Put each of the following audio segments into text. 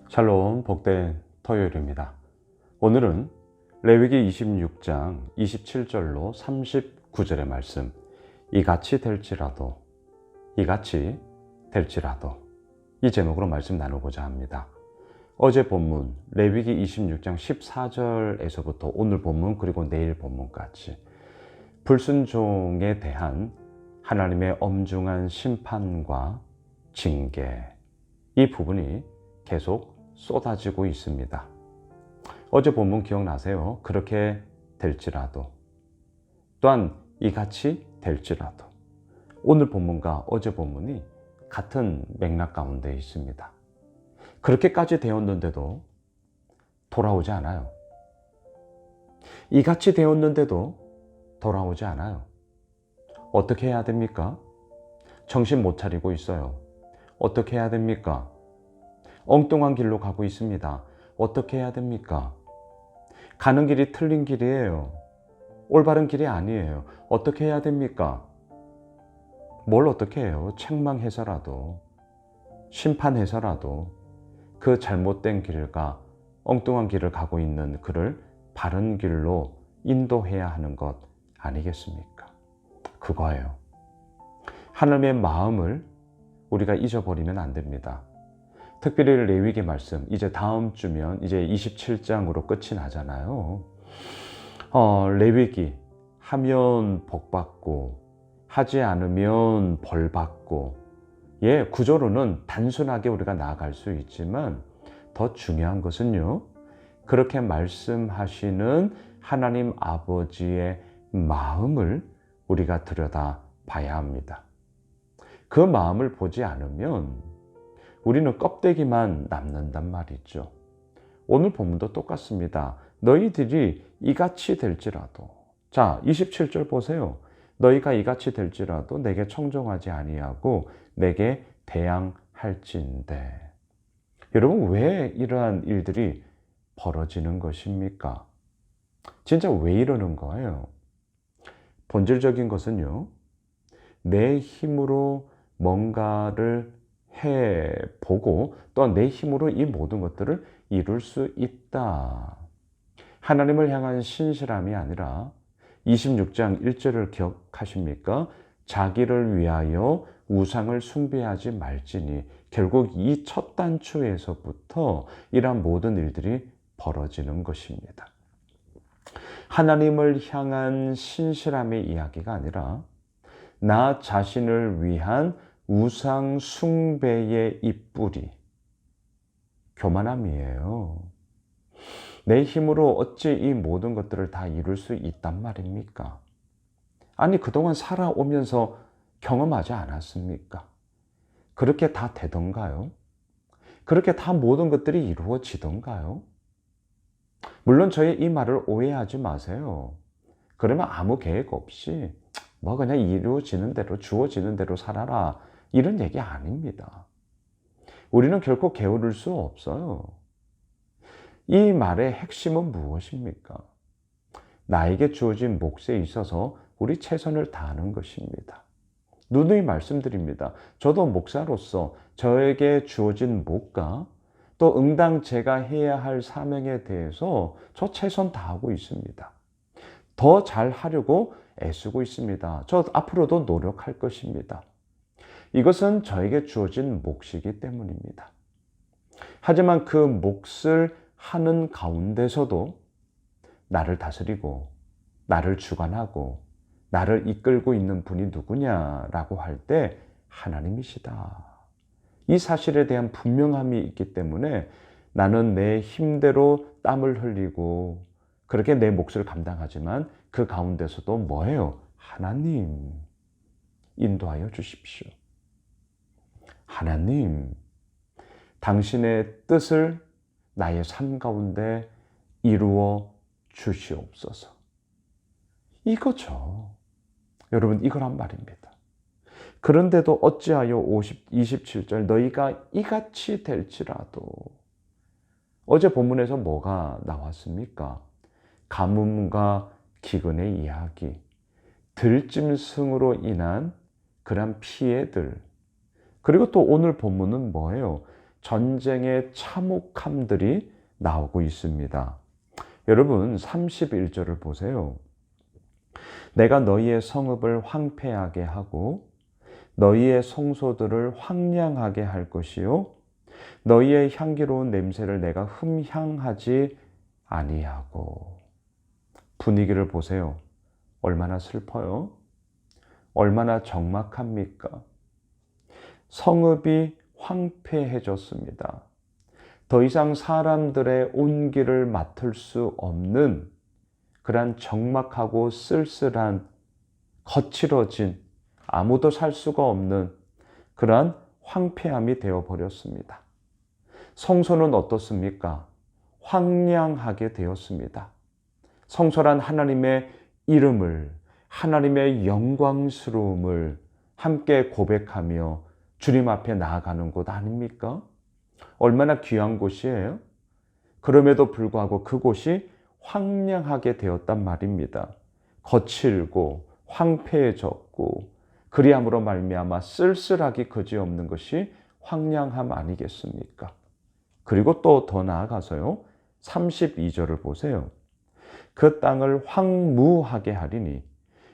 샬롬, 복된 토요일입니다. 오늘은 레위기 26장 27절로 39절의 말씀, 이같이 될지라도 이 제목으로 말씀 나누고자 합니다. 어제 본문 레위기 26장 14절에서부터 오늘 본문 그리고 내일 본문까지 불순종에 대한 하나님의 엄중한 심판과 징계, 이 부분이 계속 쏟아지고 있습니다. 어제 본문 기억나세요? 그렇게 될지라도, 또한 이같이 될지라도. 오늘 본문과 어제 본문이 같은 맥락 가운데 있습니다. 그렇게까지 되었는데도 돌아오지 않아요. 이같이 되었는데도 돌아오지 않아요. 어떻게 해야 됩니까? 정신 못 차리고 있어요. 어떻게 해야 됩니까? 엉뚱한 길로 가고 있습니다. 어떻게 해야 됩니까? 가는 길이 틀린 길이에요. 올바른 길이 아니에요. 어떻게 해야 됩니까? 뭘 어떻게 해요? 책망해서라도, 심판해서라도 그 잘못된 길과 엉뚱한 길을 가고 있는 그를 바른 길로 인도해야 하는 것 아니겠습니까? 그거예요. 하나님의 마음을 우리가 잊어버리면 안 됩니다. 특별히 레위기 말씀, 이제 다음 주면 이제 27장으로 끝이 나잖아요. 레위기 하면 복 받고 하지 않으면 벌 받고, 구조로는 단순하게 우리가 나아갈 수 있지만 더 중요한 것은요, 그렇게 말씀하시는 하나님 아버지의 마음을 우리가 들여다 봐야 합니다. 그 마음을 보지 않으면 우리는 껍데기만 남는단 말이죠. 오늘 본문도 똑같습니다. 너희들이 이같이 될지라도, 자 27절 보세요. 너희가 이같이 될지라도 내게 청종하지 아니하고 내게 대항할진대. 여러분, 왜 이러한 일들이 벌어지는 것입니까? 진짜 왜 이러는 거예요? 본질적인 것은요, 내 힘으로 뭔가를 해보고 또한 내 힘으로 이 모든 것들을 이룰 수 있다. 하나님을 향한 신실함이 아니라 26장 1절을 기억하십니까? 자기를 위하여 우상을 숭배하지 말지니. 결국 이 첫 단추에서부터 이러한 모든 일들이 벌어지는 것입니다. 하나님을 향한 신실함의 이야기가 아니라 나 자신을 위한 우상 숭배의 잎뿌리, 교만함이에요. 내 힘으로 어찌 이 모든 것들을 다 이룰 수 있단 말입니까? 아니, 그동안 살아오면서 경험하지 않았습니까? 그렇게 다 되던가요? 그렇게 다 모든 것들이 이루어지던가요? 물론 저의 이 말을 오해하지 마세요. 그러면 아무 계획 없이 그냥 이루어지는 대로, 주어지는 대로 살아라, 이런 얘기 아닙니다. 우리는 결코 게으를 수 없어요. 이 말의 핵심은 무엇입니까? 나에게 주어진 몫에 있어서 우리 최선을 다하는 것입니다. 누누이 말씀드립니다. 저도 목사로서 저에게 주어진 몫과 또 응당 제가 해야 할 사명에 대해서 저 최선 다하고 있습니다. 더 잘하려고 애쓰고 있습니다. 저 앞으로도 노력할 것입니다. 이것은 저에게 주어진 몫이기 때문입니다. 하지만 그 몫을 하는 가운데서도 나를 다스리고 나를 주관하고 나를 이끌고 있는 분이 누구냐라고 할 때 하나님이시다. 이 사실에 대한 분명함이 있기 때문에 나는 내 힘대로 땀을 흘리고 그렇게 내 몫을 감당하지만 그 가운데서도 뭐예요? 하나님, 인도하여 주십시오. 하나님, 당신의 뜻을 나의 삶 가운데 이루어 주시옵소서. 이거죠. 여러분, 이거란 말입니다. 그런데도 어찌하여 27절 너희가 이같이 될지라도, 어제 본문에서 뭐가 나왔습니까? 가뭄과 기근의 이야기, 들짐승으로 인한 그런 피해들, 그리고 또 오늘 본문은 뭐예요? 전쟁의 참혹함들이 나오고 있습니다. 여러분 31절을 보세요. 내가 너희의 성읍을 황폐하게 하고 너희의 성소들을 황량하게 할 것이요 너희의 향기로운 냄새를 내가 흠향하지 아니하고. 분위기를 보세요. 얼마나 슬퍼요? 얼마나 적막합니까? 성읍이 황폐해졌습니다. 더 이상 사람들의 온기를 맡을 수 없는 그러한 적막하고 쓸쓸한 거칠어진 아무도 살 수가 없는 그러한 황폐함이 되어버렸습니다. 성소는 어떻습니까? 황량하게 되었습니다. 성소란 하나님의 이름을, 하나님의 영광스러움을 함께 고백하며 주님 앞에 나아가는 곳 아닙니까? 얼마나 귀한 곳이에요? 그럼에도 불구하고 그곳이 황량하게 되었단 말입니다. 거칠고 황폐해졌고 그리함으로 말미암아 쓸쓸하기 그지없는 것이 황량함 아니겠습니까? 그리고 또 더 나아가서요. 32절을 보세요. 그 땅을 황무하게 하리니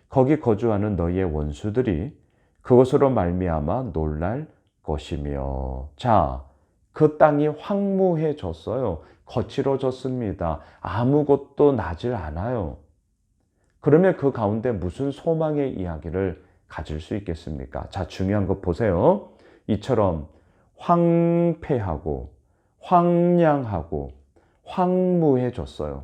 거기 거주하는 너희의 원수들이 그것으로 말미암아 놀랄 것이며. 자, 그 땅이 황무해졌어요. 거칠어졌습니다. 아무것도 나질 않아요. 그러면 그 가운데 무슨 소망의 이야기를 가질 수 있겠습니까? 자, 중요한 거 보세요. 이처럼 황폐하고 황량하고 황무해졌어요.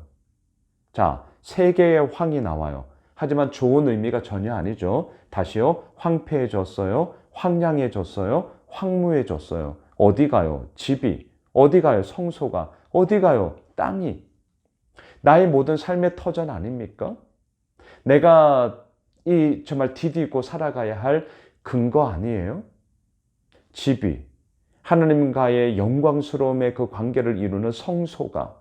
자, 세 개의 황이 나와요. 하지만 좋은 의미가 전혀 아니죠. 다시요. 황폐해졌어요. 황량해졌어요. 황무해졌어요. 어디 가요? 집이. 어디 가요? 성소가. 어디 가요? 땅이. 나의 모든 삶의 터전 아닙니까? 내가 이 정말 디디고 살아가야 할 근거 아니에요? 집이. 하나님과의 영광스러움의 그 관계를 이루는 성소가.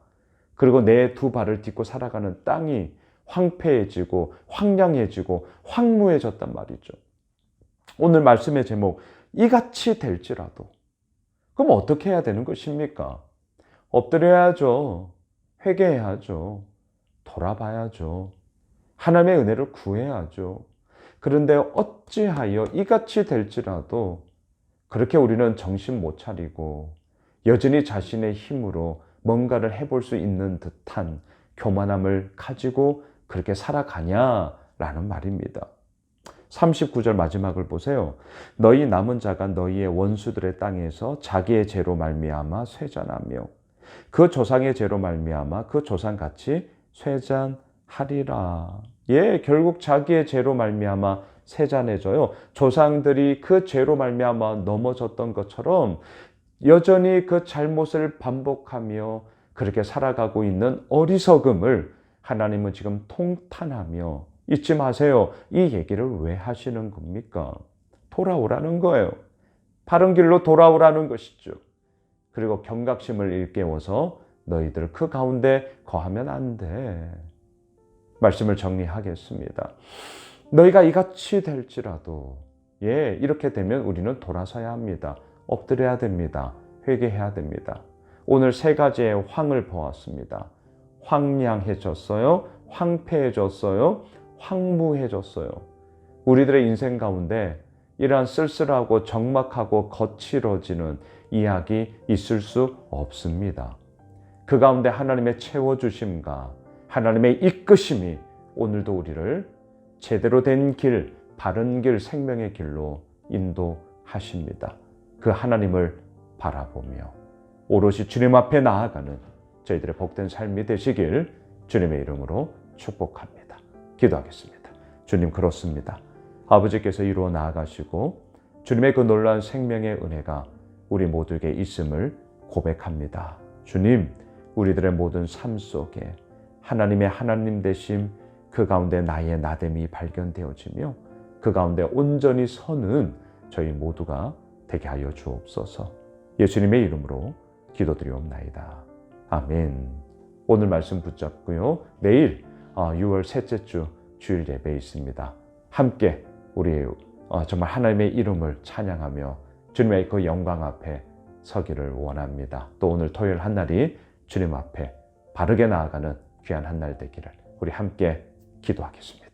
그리고 내 두 발을 딛고 살아가는 땅이 황폐해지고 황량해지고 황무해졌단 말이죠. 오늘 말씀의 제목, 이같이 될지라도. 그럼 어떻게 해야 되는 것입니까? 엎드려야죠. 회개해야죠. 돌아봐야죠. 하나님의 은혜를 구해야죠. 그런데 어찌하여 이같이 될지라도 그렇게 우리는 정신 못 차리고 여전히 자신의 힘으로 뭔가를 해볼 수 있는 듯한 교만함을 가지고 그렇게 살아가냐라는 말입니다. 39절 마지막을 보세요. 너희 남은 자가 너희의 원수들의 땅에서 자기의 죄로 말미암아 쇠잔하며 그 조상의 죄로 말미암아 그 조상같이 쇠잔하리라. 예, 결국 자기의 죄로 말미암아 쇠잔해져요. 조상들이 그 죄로 말미암아 넘어졌던 것처럼 여전히 그 잘못을 반복하며 그렇게 살아가고 있는 어리석음을 하나님은 지금 통탄하며, 잊지 마세요. 이 얘기를 왜 하시는 겁니까? 돌아오라는 거예요. 바른 길로 돌아오라는 것이죠. 그리고 경각심을 일깨워서 너희들 그 가운데 거하면 안 돼. 말씀을 정리하겠습니다. 너희가 이같이 될지라도, 예, 이렇게 되면 우리는 돌아서야 합니다. 엎드려야 됩니다. 회개해야 됩니다. 오늘 세 가지의 황을 보았습니다. 황량해졌어요. 황폐해졌어요. 황무해졌어요. 우리들의 인생 가운데 이러한 쓸쓸하고 적막하고 거칠어지는 이야기 있을 수 없습니다. 그 가운데 하나님의 채워주심과 하나님의 이끄심이 오늘도 우리를 제대로 된 길, 바른 길, 생명의 길로 인도하십니다. 그 하나님을 바라보며 오롯이 주님 앞에 나아가는 저희들의 복된 삶이 되시길 주님의 이름으로 축복합니다. 기도하겠습니다. 주님, 그렇습니다. 아버지께서 이루어 나아가시고 주님의 그 놀라운 생명의 은혜가 우리 모두에게 있음을 고백합니다. 주님, 우리들의 모든 삶 속에 하나님의 하나님 되심, 그 가운데 나의 나됨이 발견되어지며 그 가운데 온전히 서는 저희 모두가 되게 하여 주옵소서. 예수님의 이름으로 기도드리옵나이다. 아멘. 오늘 말씀 붙잡고요. 내일 6월 셋째 주 주일 예배 있습니다. 함께 우리 정말 하나님의 이름을 찬양하며 주님의 그 영광 앞에 서기를 원합니다. 또 오늘 토요일 한 날이 주님 앞에 바르게 나아가는 귀한 한 날 되기를 우리 함께 기도하겠습니다.